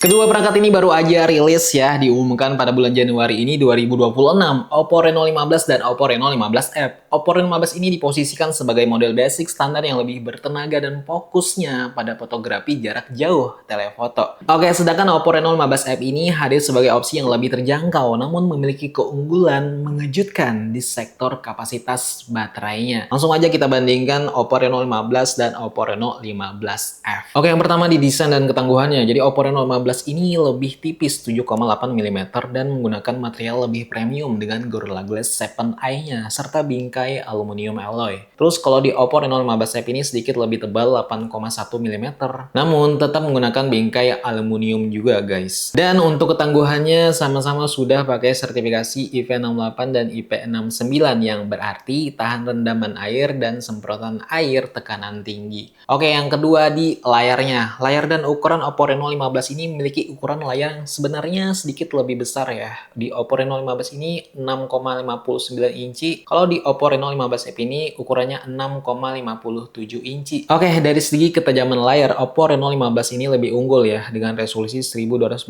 Kedua perangkat ini baru aja rilis ya, diumumkan pada bulan Januari ini 2026, Oppo Reno 15 dan Oppo Reno 15F. Oppo Reno 15 ini diposisikan sebagai model basic standar yang lebih bertenaga dan fokusnya pada fotografi jarak jauh telefoto. Oke, sedangkan Oppo Reno 15F ini hadir sebagai opsi yang lebih terjangkau namun memiliki keunggulan mengejutkan di sektor kapasitas baterainya. Langsung aja kita bandingkan Oppo Reno 15 dan Oppo Reno 15F. Oke, yang pertama di desain dan ketangguhannya. Jadi Oppo Reno 15 ini lebih tipis 7,8 mm dan menggunakan material lebih premium dengan Gorilla Glass 7 Eye-nya serta bingkai aluminium alloy. Terus kalau di Oppo Reno 15F ini sedikit lebih tebal 8,1 mm namun tetap menggunakan bingkai aluminium juga guys. Dan untuk ketangguhannya sama-sama sudah pakai sertifikasi IP68 dan IP69 yang berarti tahan rendaman air dan semprotan air tekanan tinggi. Oke, yang kedua di layarnya. Layar dan ukuran Oppo Reno 15 ini memiliki ukuran layar yang sebenarnya sedikit lebih besar ya. Di Oppo Reno 15 ini 6,59 inci. Kalau di Oppo Reno 15F ini ukurannya 6,57 inci. Oke, dari segi ketajaman layar, Oppo Reno 15 ini lebih unggul ya dengan resolusi 1256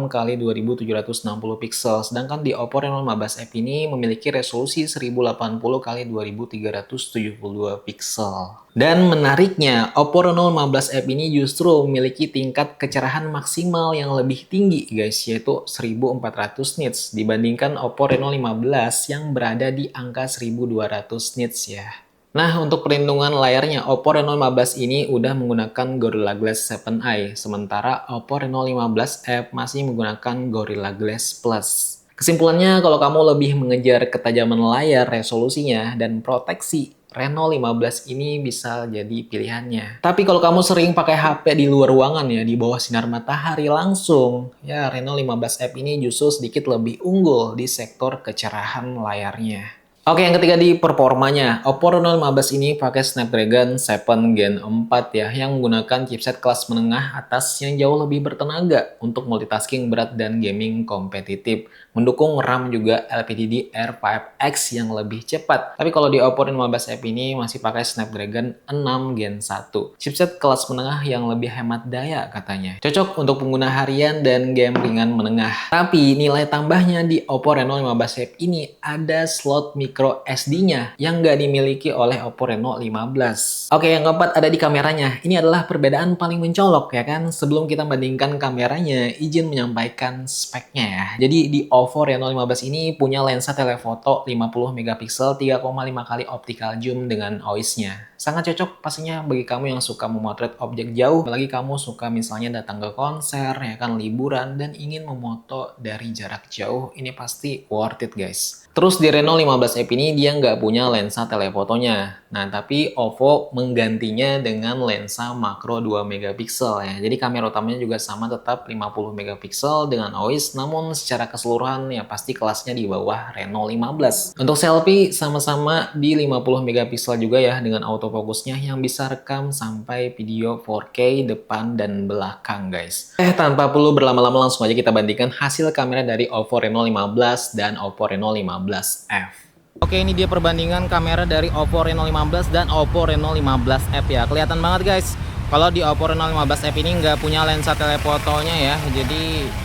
x 2760 pixel. Sedangkan di Oppo Reno 15F ini memiliki resolusi 1080 x 2372 pixel. Dan menariknya, Oppo Reno 15F ini justru memiliki tingkat kecerahan maksimal yang lebih tinggi guys, yaitu 1400 nits dibandingkan Oppo Reno 15 yang berada di angka 1200 nits ya. Nah, untuk perlindungan layarnya, Oppo Reno 15 ini udah menggunakan Gorilla Glass 7 Eye, sementara Oppo Reno 15F masih menggunakan Gorilla Glass Plus. Kesimpulannya, kalau kamu lebih mengejar ketajaman layar, resolusinya, dan proteksi, Reno 15 ini bisa jadi pilihannya. Tapi kalau kamu sering pakai HP di luar ruangan ya, di bawah sinar matahari langsung, ya Reno 15F ini justru sedikit lebih unggul di sektor kecerahan layarnya. Oke, yang ketiga di performanya. Oppo Reno 15 ini pakai Snapdragon 7 Gen 4 ya, yang menggunakan chipset kelas menengah atas yang jauh lebih bertenaga untuk multitasking berat dan gaming kompetitif. Mendukung RAM juga LPDDR5X yang lebih cepat. Tapi kalau di Oppo Reno 15F ini masih pakai Snapdragon 6 Gen 1. Chipset kelas menengah yang lebih hemat daya katanya. Cocok untuk pengguna harian dan game ringan menengah. Tapi nilai tambahnya di Oppo Reno 15F ini ada slot micro SD-nya yang nggak dimiliki oleh Oppo Reno 15. Oke, yang keempat ada di kameranya. Ini adalah perbedaan paling mencolok ya kan. Sebelum kita bandingkan kameranya, izin menyampaikan speknya ya. Jadi di Oppo Reno 15 ini punya lensa telefoto 50 megapiksel 3,5 kali optical zoom dengan OIS-nya. Sangat cocok pastinya bagi kamu yang suka memotret objek jauh, apalagi kamu suka misalnya datang ke konser, ya kan liburan, dan ingin memoto dari jarak jauh, ini pasti worth it guys. Terus di Reno 15F ini dia nggak punya lensa telefotonya. Nah, tapi Oppo menggantinya dengan lensa makro 2 megapiksel ya. Jadi kamera utamanya juga sama tetap 50 megapiksel dengan OIS, namun secara keseluruhan ya pasti kelasnya di bawah Reno 15. Untuk selfie sama-sama di 50 megapiksel juga ya dengan autofocusnya yang bisa rekam sampai video 4K depan dan belakang guys. Tanpa perlu berlama-lama langsung aja kita bandingkan hasil kamera dari Oppo Reno 15 dan Oppo Reno 15F. Oke, ini dia perbandingan kamera dari Oppo Reno 15 dan Oppo Reno 15F ya. Kelihatan banget guys, kalau di Oppo Reno 15F ini nggak punya lensa telefotonya ya. Jadi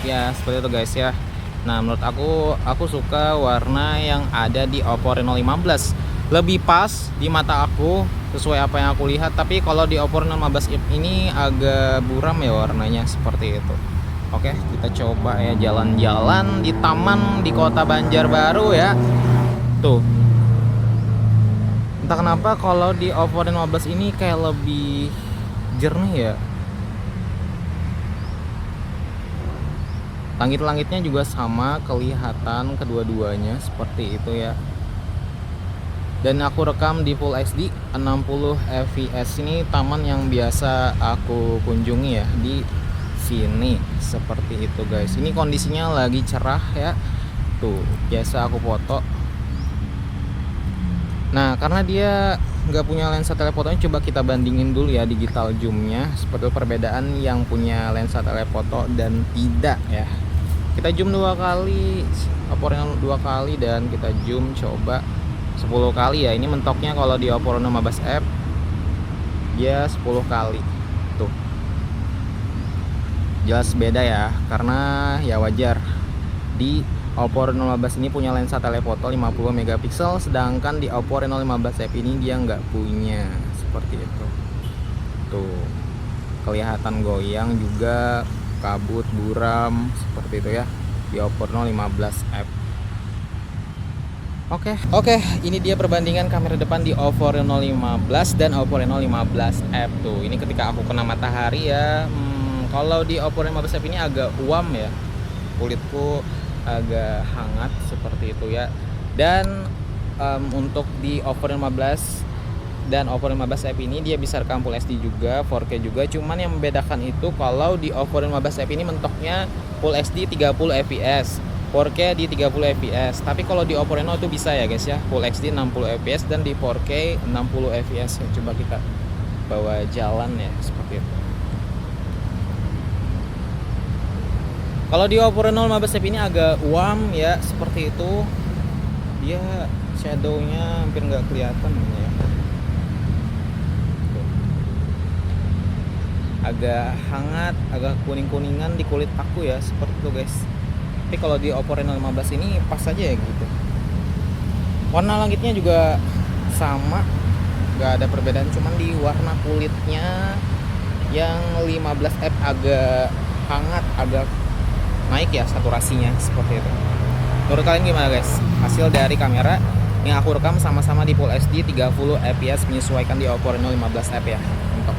ya seperti itu guys ya. Nah, menurut aku suka warna yang ada di Oppo Reno 15. Lebih pas di mata aku sesuai apa yang aku lihat. Tapi kalau di Oppo Reno 15F ini agak buram ya warnanya seperti itu. Oke, kita coba ya jalan-jalan di taman di kota Banjarbaru ya. Tuh. Entah kenapa kalau di Oppo Reno 15 ini kayak lebih jernih ya. Langit-langitnya juga sama kelihatan kedua-duanya seperti itu ya. Dan aku rekam di Full HD 60 fps. Ini taman yang biasa aku kunjungi ya di sini seperti itu guys. Ini kondisinya lagi cerah ya. Tuh, biasa aku foto. Nah, karena dia nggak punya lensa telefotonya, coba kita bandingin dulu ya digital zoomnya. Seperti perbedaan yang punya lensa telefoto dan tidak ya. Kita zoom 2 kali, Oppo Reno 2 kali, dan kita zoom coba 10 kali ya. Ini mentoknya kalau di Oppo Reno 15F dia 10 kali. Tuh. Jelas beda ya, karena ya wajar. Di Oppo Reno 15 ini punya lensa telefoto 50 megapiksel, sedangkan di Oppo Reno 15 F ini dia nggak punya. Seperti itu. Tuh, kelihatan goyang juga, kabut, buram, seperti itu ya di Oppo Reno 15 F. Oke, ini dia perbandingan kamera depan di Oppo Reno 15 dan Oppo Reno 15 F tuh. Ini ketika aku kena matahari ya. Kalau di Oppo Reno 15 F ini agak uam ya, kulitku agak hangat seperti itu ya. Dan untuk di Oppo Reno 15 dan Oppo Reno 15 F ini dia bisa rekam Full HD juga, 4K juga. Cuman yang membedakan itu kalau di Oppo Reno 15 F ini mentoknya Full HD 30 fps, 4K di 30 fps. Tapi kalau di Oppo Reno itu bisa ya guys ya, Full HD 60 fps dan di 4K 60 fps. Coba kita bawa jalan ya, seperti itu. Kalau di Oppo Reno 15 F ini agak uam ya, seperti itu. Dia shadownya hampir nggak kelihatan ya. Agak hangat, agak kuning-kuningan di kulit aku ya, seperti itu guys. Tapi kalau di Oppo Reno 15 ini pas aja ya gitu. Warna langitnya juga sama, nggak ada perbedaan, cuman di warna kulitnya yang 15F agak hangat, agak naik ya saturasinya, seperti itu. Menurut kalian gimana guys? Hasil dari kamera yang aku rekam sama-sama di Full HD 30 fps menyesuaikan di Oppo Reno 15F ya. Untuk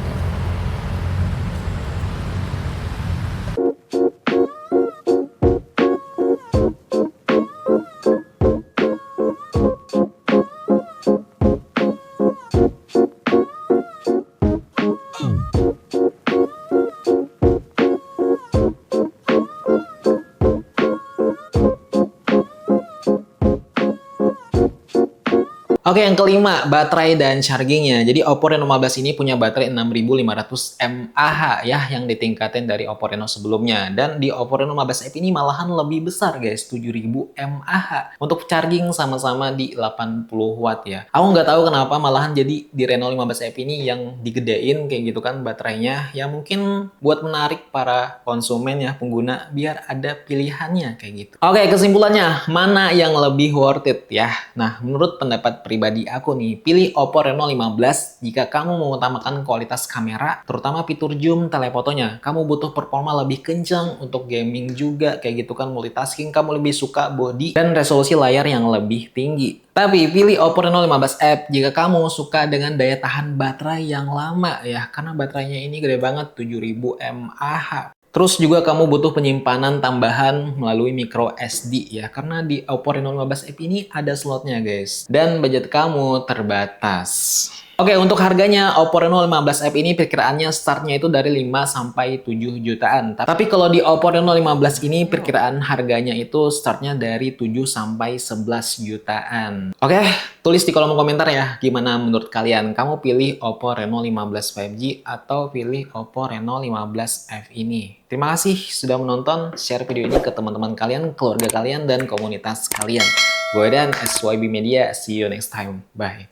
Oke, yang kelima, baterai dan chargingnya. Jadi Oppo Reno 15 ini punya baterai 6500 mAh ya, yang ditingkatin dari Oppo Reno sebelumnya. Dan di Oppo Reno 15 F ini malahan lebih besar guys, 7000 mAh. Untuk charging sama-sama di 80 watt ya. Aku nggak tahu kenapa malahan jadi di Reno 15 F ini yang digedein kayak gitu kan baterainya. Ya mungkin buat menarik para konsumen ya, pengguna, biar ada pilihannya kayak gitu. Oke, kesimpulannya, mana yang lebih worth it ya? Nah, menurut pendapat pribadi aku nih, pilih Oppo Reno 15 jika kamu mengutamakan kualitas kamera, terutama fitur zoom telefotonya. Kamu butuh performa lebih kencang untuk gaming juga, kayak gitu kan, multitasking, kamu lebih suka body dan resolusi layar yang lebih tinggi. Tapi pilih Oppo Reno 15F jika kamu suka dengan daya tahan baterai yang lama ya, karena baterainya ini gede banget, 7000 mAh. Terus juga kamu butuh penyimpanan tambahan melalui micro SD ya, karena di Oppo Reno 15F ini ada slotnya guys. Dan budget kamu terbatas. Oke, untuk harganya Oppo Reno 15F ini perkiraannya startnya itu dari 5 sampai 7 jutaan. Tapi kalau di Oppo Reno 15 ini perkiraan harganya itu startnya dari 7 sampai 11 jutaan. Oke, tulis di kolom komentar ya, gimana menurut kalian? Kamu pilih Oppo Reno 15 5G atau pilih Oppo Reno 15F ini? Terima kasih sudah menonton, share video ini ke teman-teman kalian, keluarga kalian, dan komunitas kalian. Gue dan SYB Media, see you next time. Bye.